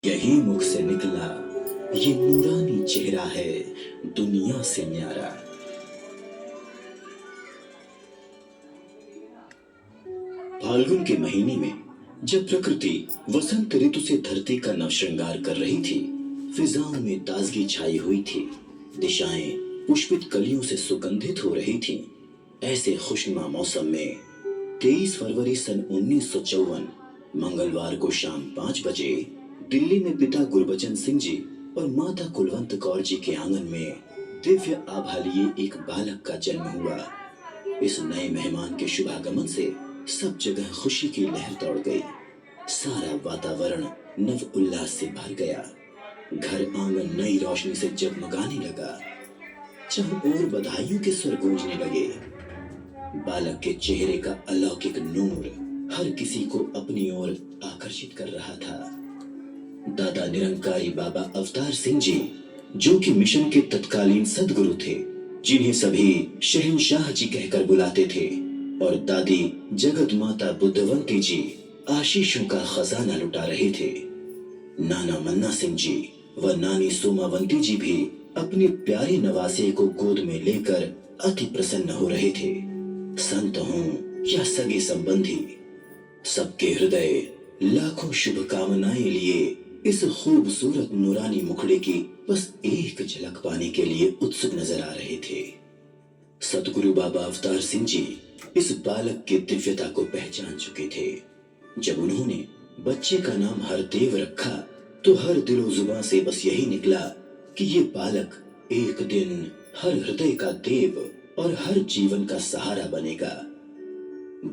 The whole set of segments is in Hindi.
यही मुख से निकला ये नूरानी चेहरा है दुनिया से न्यारा। फाल्गुन के महीने में जब प्रकृति वसंत ऋतु से धरती का नवश्रृंगार कर रही थी, फिजाओं में ताजगी छाई हुई थी, दिशाएं पुष्पित कलियों से सुगंधित हो रही थीं। ऐसे खुशनुमा मौसम में 23 फरवरी सन 1954 मंगलवार को शाम 5 बजे दिल्ली में पिता गुरबचन सिंह जी और माता कुलवंत कौर जी के आंगन में दिव्य आभा लिए एक बालक का जन्म हुआ। इस नए मेहमान के शुभागमन से सब जगह खुशी की लहर दौड़ गई। सारा वातावरण नव उल्लास से भर गया। घर आंगन नई रोशनी से जगमगाने लगा। चारों ओर बधाइयों के स्वर गूंजने लगे। बालक के चेहरे का अलौकिक नूर हर किसी को अपनी ओर आकर्षित कर रहा था। दादा निरंकारी बाबा अवतार सिंह जी, जो कि मिशन के तत्कालीन सदगुरु थे, जिन्हें सभी शहंशाह जी कहकर बुलाते थे, और दादी जगत माता बुद्धवंती जी आशीषों का खजाना लुटा रहे थे। नाना मन्ना सिंह जी व नानी सोमावंती जी भी अपने प्यारे नवासे को गोद में लेकर अति प्रसन्न हो रहे थे। संत हों या सगे संबंधी, सबके हृदय लाखों शुभकामनाएं लिए इस खूबसूरत नूरानी मुखड़े की बस एक झलक पाने के लिए उत्सुक नजर आ रहे थे। सतगुरु बाबा अवतार सिंह जी इस बालक की दिव्यता को पहचान चुके थे। जब उन्होंने बच्चे का नाम हरदेव रखा तो हर दिलो जुबान से बस यही निकला कि ये बालक एक दिन हर हृदय का देव और हर जीवन का सहारा बनेगा।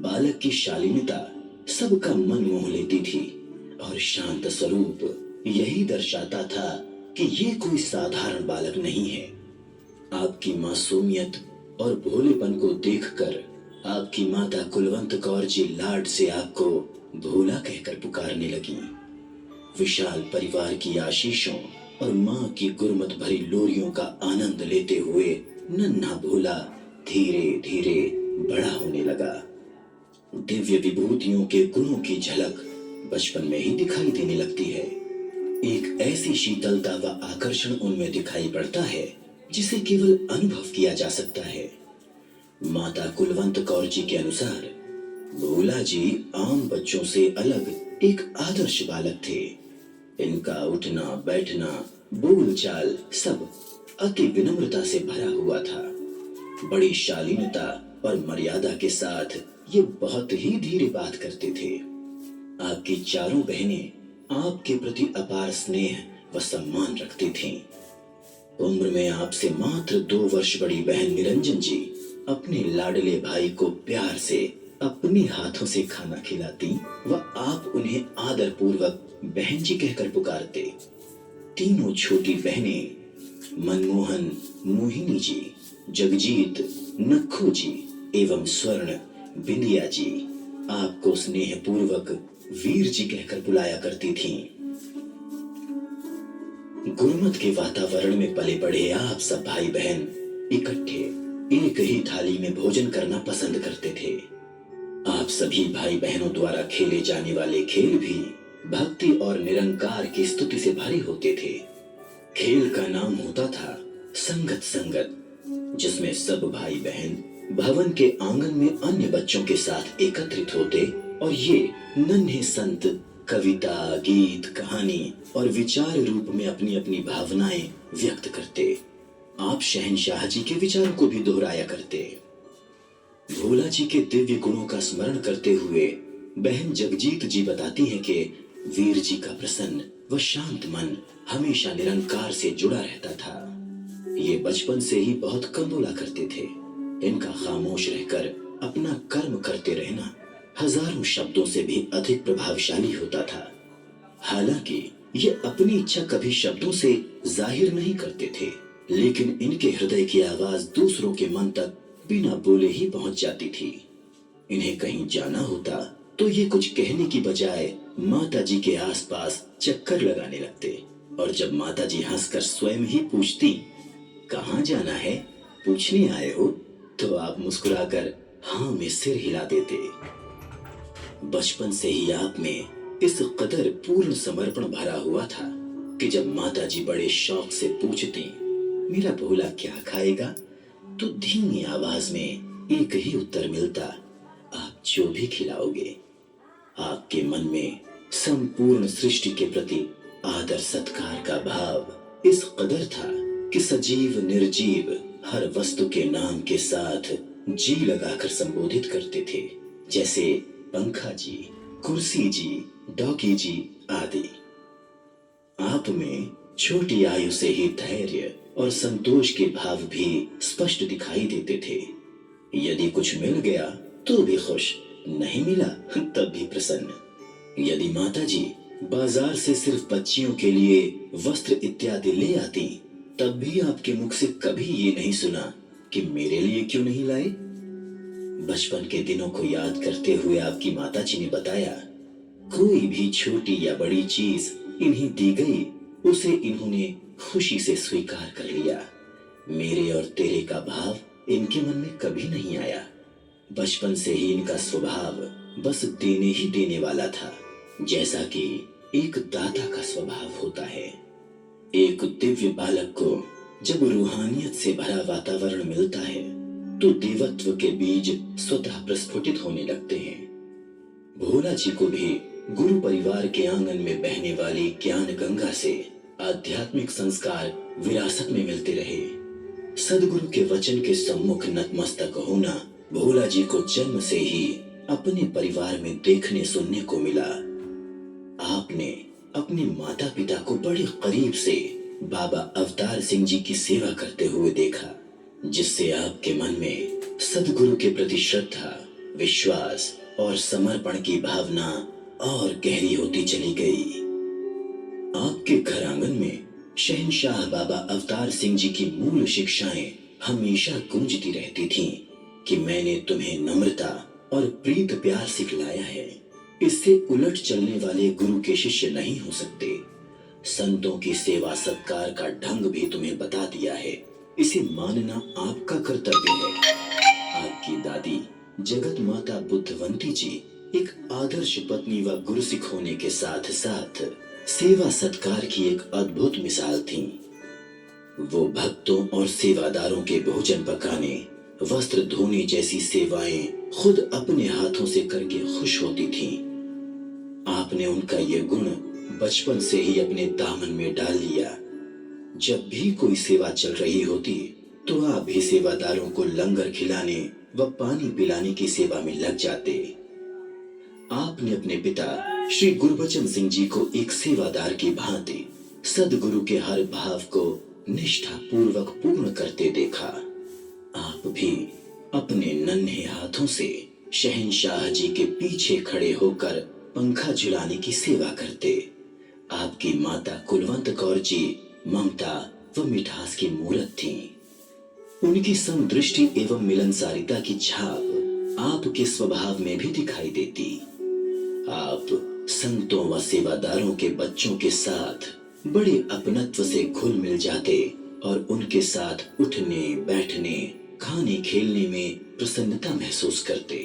बालक की शालीनता सबका मन मोह लेती थी और शांत स्वरूप यही दर्शाता था कि ये कोई साधारण बालक नहीं है। आपकी मासूमियत और भोलेपन को देखकर आपकी माता कुलवंत कौर जी लाड से आपको भोला कहकर पुकारने लगी। विशाल परिवार की आशीषों और माँ की गुरमत भरी लोरियों का आनंद लेते हुए नन्हा भोला धीरे धीरे बड़ा होने लगा। दिव्य विभूतियों के गुणों की झलक बचपन में ही दिखाई देने लगती है। एक ऐसी शीतलता व आकर्षण उनमें दिखाई पड़ता है जिसे केवल अनुभव किया जा सकता है। माता कुलवंत कौर जी के अनुसार भोला जी आम बच्चों से अलग एक आदर्श बालक थे। इनका उठना बैठना बोलचाल सब अति विनम्रता से भरा हुआ था। बड़ी शालीनता और मर्यादा के साथ ये बहुत ही धीरे बात करते थे। आपकी चारों बहनें आपके प्रति अपार स्नेह व सम्मान रखती थीं। उम्र में आपसे मात्र 2 वर्ष बड़ी बहन निरंजन जी अपने लाडले भाई को प्यार से अपने हाथों से खाना खिलाती व आप उन्हें आदर पूर्वक बहन जी कहकर पुकारते। तीनों छोटी बहनें मनमोहन, मोहिनी जी, जगजीत, नक्खू जी एवं स्वर्ण बिंदिया जी आपको स्नेह पूर्वक वीर जी कहकर बुलाया करती थीं। गुरमत के वातावरण में पले बढ़े आप सब भाई बहन इकट्ठे एक ही थाली में भोजन करना पसंद करते थे। आप सभी भाई बहनों द्वारा खेले जाने वाले खेल भी भक्ति और निरंकार की स्तुति से भरे होते थे। खेल का नाम होता था संगत संगत, जिसमें सब भाई बहन भवन के आंगन में अन्य बच्चों के साथ एकत्रित होते और ये नन्हे संत कविता, गीत, कहानी और विचार रूप में अपनी अपनी भावनाएं व्यक्त करते। आप शहंशाह जी के विचारों को भी दोहराया करते। भोला जी के दिव्य गुणों का स्मरण करते हुए बहन जगजीत जी बताती हैं कि वीर जी का प्रसन्न व शांत मन हमेशा निरंकार से जुड़ा रहता था। ये बचपन से ही बहुत कम बोला करते थे। इनका खामोश रहकर अपना कर्म करते रहना हजारों शब्दों से भी अधिक प्रभावशाली होता था। हालांकि ये अपनी इच्छा कभी शब्दों से जाहिर नहीं करते थे, लेकिन इनके हृदय की आवाज दूसरों के मन तक बिना बोले ही पहुंच जाती थी। इन्हें कहीं जाना होता तो ये कुछ कहने की बजाय माता जी के आसपास चक्कर लगाने लगते, और जब माता जी हंसकर स्वयं ही पूछती, कहाँ जाना है, पूछने आए हो, तो आप मुस्कुराकर हाँ में सिर हिला देते। बचपन से ही आप में इस कदर पूर्ण समर्पण भरा हुआ था कि जब माताजी बड़े शौक से पूछती, मेरा भोला क्या खाएगा, तो धीमी आवाज में एक ही उत्तर मिलता, आप जो भी खिलाओगे। आपके मन में संपूर्ण सृष्टि के प्रति आदर सत्कार का भाव इस कदर था कि सजीव निर्जीव हर वस्तु के नाम के साथ जी लगाकर संबोधित करते थे, जैसे पंखा जी, कुर्सी जी, डॉगी जी आदि। आप में छोटी आयु से ही धैर्य और संतोष के भाव भी स्पष्ट दिखाई देते थे। यदि कुछ मिल गया तो भी खुश, नहीं मिला तब भी प्रसन्न। यदि माताजी बाजार से सिर्फ बच्चियों के लिए वस्त्र इत्यादि ले आती, तब भी आपके मुख से कभी ये नहीं सुना कि मेरे लिए क्यों नहीं लाए। बचपन के दिनों को याद करते हुए आपकी माताजी ने बताया, कोई भी छोटी या बड़ी चीज इन्हें दी गई, उसे इन्होंने खुशी से स्वीकार कर लिया। मेरे और तेरे का भाव इनके मन में कभी नहीं आया। बचपन से ही इनका स्वभाव बस देने ही देने वाला था, जैसा कि एक दाता का स्वभाव होता है। एक दिव्य बालक को जब रूहानियत से भरा वातावरण मिलता है तो देवत्व के बीज स्वतः प्रस्फुटित होने लगते हैं। भोला जी को भी गुरु परिवार के आंगन में बहने वाली ज्ञान गंगा से आध्यात्मिक संस्कार विरासत में मिलते रहे। सदगुरु के वचन के सम्मुख नतमस्तक होना भोला जी को जन्म से ही अपने परिवार में देखने सुनने को मिला। आपने अपने माता पिता को बड़े करीब से बाबा अवतार सिंह जी की सेवा करते हुए देखा, जिससे आपके मन में सदगुरु के प्रति श्रद्धा, विश्वास और समर्पण की भावना और गहरी होती चली गई। आपके घर आंगन में शहंशाह बाबा अवतार सिंह जी की मूल शिक्षाएं हमेशा गूंजती रहती थीं कि मैंने तुम्हें नम्रता और प्रीत प्यार सिखलाया है। इससे उलट चलने वाले गुरु के शिष्य नहीं हो सकते। संतों की सेवा सत्कार का ढंग भी तुम्हें बता दिया है, इसे मानना आपका कर्तव्य है। आपकी दादी जगत माता बुद्धवंती जी एक आदर्श पत्नी व गुरुसिख होने के साथ साथ सेवा सत्कार की एक अद्भुत मिसाल थीं। वो भक्तों और सेवादारों के भोजन पकाने, वस्त्र धोने जैसी सेवाएं खुद अपने हाथों से करके खुश होती थीं। आपने उनका ये गुण बचपन से ही अपने दामन में डाल लिया। जब भी कोई सेवा चल रही होती तो आप भी सेवादारों को लंगर खिलाने व पानी पिलाने की सेवा में लग जाते। आपने अपने पिता श्री गुरबचन सिंह जी को एक सेवादार की भांति सदगुरु के हर भाव को निष्ठा पूर्वक पूर्ण करते देखा। आप भी अपने नन्हे हाथों से शहंशाह जी के पीछे खड़े होकर पंखा झुलाने की सेवा करते। आपकी माता कुलवंत कौर जी ममता व मिठास की मूरत थीं। उनकी समदृष्टि एवं मिलनसारिता की छाप आपके स्वभाव में भी दिखाई देती। आप संतों व सेवादारों के बच्चों के साथ बड़े अपनत्व से घुल मिल जाते और उनके साथ उठने, बैठने, खाने खेलने में प्रसन्नता महसूस करते।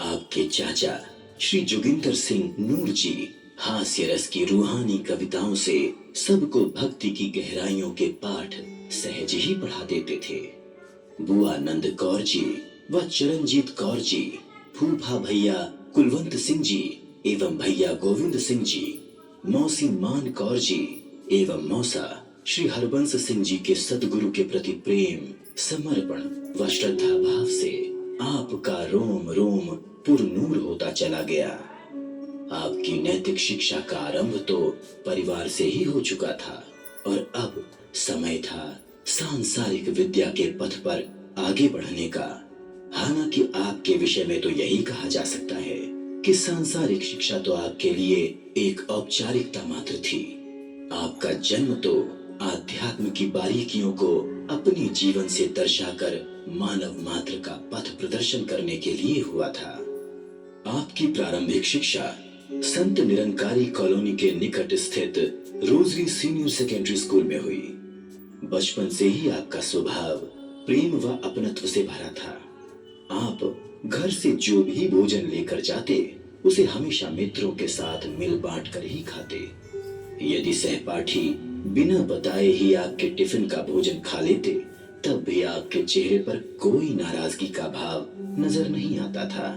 आपके चाचा श्री जोगिंदर सिंह नूर जी हास्य रस की रूहानी कविताओं से सबको भक्ति की गहराइयों के पाठ सहज ही पढ़ा देते थे। बुआ नंद कौर जी व चरणजीत कौर जी, फूफा भैया कुलवंत सिंह जी एवं भैया गोविंद सिंह जी, मौसी मान कौर जी एवं मौसा श्री हरबंस सिंह जी के सदगुरु के प्रति प्रेम, समर्पण व श्रद्धा भाव से आपका रोम रोम पुरनूर होता चला गया। आपकी नैतिक शिक्षा का आरंभ तो परिवार से ही हो चुका था और अब समय था सांसारिक विद्या के पथ पर आगे बढ़ने का। हालांकि आपके विषय में तो यही कहा जा सकता है कि सांसारिक शिक्षा तो आपके लिए एक औपचारिकता मात्र थी। आपका जन्म तो आध्यात्म की बारीकियों को अपने जीवन से दर्शाकर मानव मात्र का पथ प्रदर्शन करने के लिए हुआ था। आपकी प्रारंभिक शिक्षा संत निरंकारी कॉलोनी के निकट स्थित रोजरी सीनियर सेकेंडरी स्कूल में हुई। बचपन से ही आपका स्वभाव प्रेम व अपनत्व से भरा था। आप घर से जो भी भोजन लेकर जाते उसे हमेशा मित्रों के साथ मिल बांट कर ही खाते। यदि सहपाठी बिना बताए ही आपके टिफिन का भोजन खा लेते, तब भी आपके चेहरे पर कोई नाराजगी का भाव नजर नहीं आता था।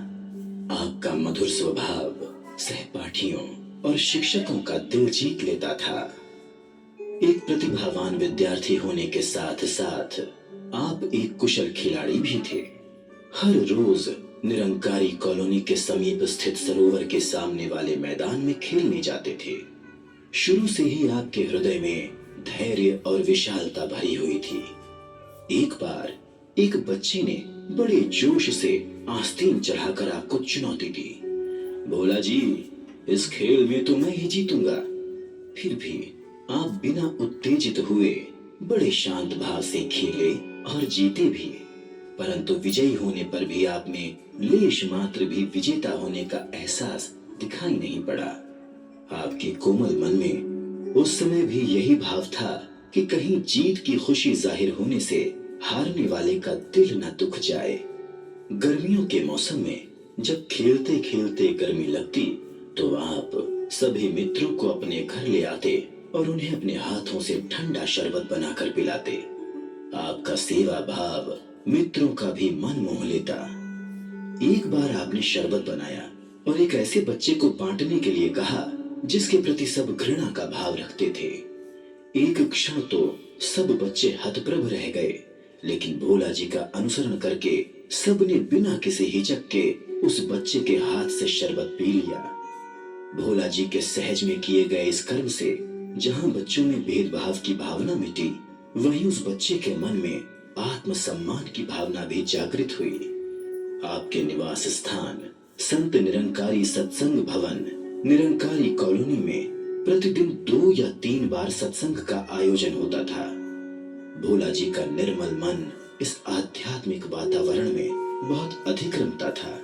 आपका मधुर स्वभाव सहपाठियों और शिक्षकों का दिल जीत लेता था। एक प्रतिभावान विद्यार्थी होने के साथ साथ आप एक कुशल खिलाड़ी भी थे। हर रोज निरंकारी कॉलोनी के समीप स्थित सरोवर के सामने वाले मैदान में खेलने जाते थे। शुरू से ही आपके हृदय में धैर्य और विशालता भरी हुई थी। एक बार एक बच्चे ने बड़े जोश से आस्तीन चढ़ाकर आपको चुनौती दी। भोला जी, इस खेल में तो मैं ही जीतूंगा। फिर भी आप बिना उत्तेजित हुए बड़े शांत भाव से खेले और जीते भी। परंतु विजयी होने पर भी आप में लेश मात्र भी विजेता होने का एहसास दिखाई नहीं पड़ा। आपके कोमल मन में उस समय भी यही भाव था कि कहीं जीत की खुशी जाहिर होने से हारने वाले का दिल न दुख जाए। गर्मियों के मौसम में जब खेलते खेलते गर्मी लगती, तो आप सभी मित्रों को अपने घर ले आते और उन्हें अपने हाथों से ठंडा शरबत बनाकर पिलाते। आपका सेवा भाव मित्रों का भी मन मोह लेता। एक बार आपने शरबत बनाया और एक ऐसे बच्चे को बांटने के लिए कहा जिसके प्रति सब घृणा का भाव रखते थे। एक क्षण तो सब बच्चे हतप्रभ रह गए, लेकिन भोला जी का अनुसरण करके सबने बिना किसी हिचक के उस बच्चे के हाथ से शरबत पी लिया। भोला जी के सहज में किए गए इस कर्म से जहां बच्चों में भेदभाव की भावना मिटी, वहीं उस बच्चे के मन में आत्मसम्मान की भावना भी जागृत हुई। आपके निवास स्थान संत निरंकारी सत्संग भवन निरंकारी कॉलोनी में प्रतिदिन 2 या 3 बार सत्संग का आयोजन होता था। भोला जी का निर्मल मन इस आध्यात्मिक वातावरण में बहुत अधिक रमता था।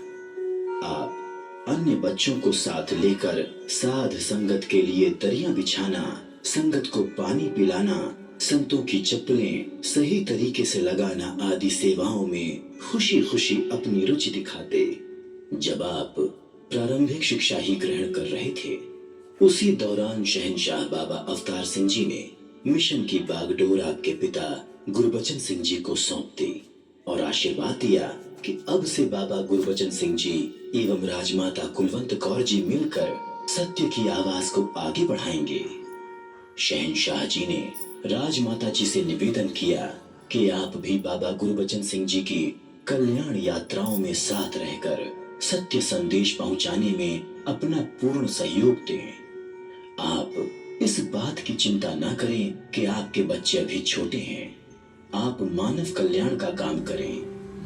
आप अन्य बच्चों को साथ लेकर साध संगत के लिए दरिया बिछाना, संगत को पानी पिलाना, संतों की चप्पलें सही तरीके से लगाना आदि सेवाओं में खुशी खुशी अपनी रुचि दिखाते। जब आप प्रारंभिक शिक्षा ही ग्रहण कर रहे थे, उसी दौरान शहंशाह बाबा अवतार सिंह जी ने मिशन की बागडोर आपके पिता गुरबचन सिंह जी को सौंप दी और आशीर्वाद दिया कि अब से बाबा गुरबचन सिंह जी एवं राजमाता कुलवंत कौर जी मिलकर सत्य की आवाज को आगे बढ़ाएंगे। शहंशाह जी ने राजमाता जी से निवेदन किया कि आप भी बाबा गुरबचन सिंह जी की कल्याण यात्राओं में साथ रहकर सत्य संदेश पहुंचाने में अपना पूर्ण सहयोग दें। आप इस बात की चिंता न करें कि आपके बच्चे अभी छोटे हैं। आप मानव कल्याण का काम करें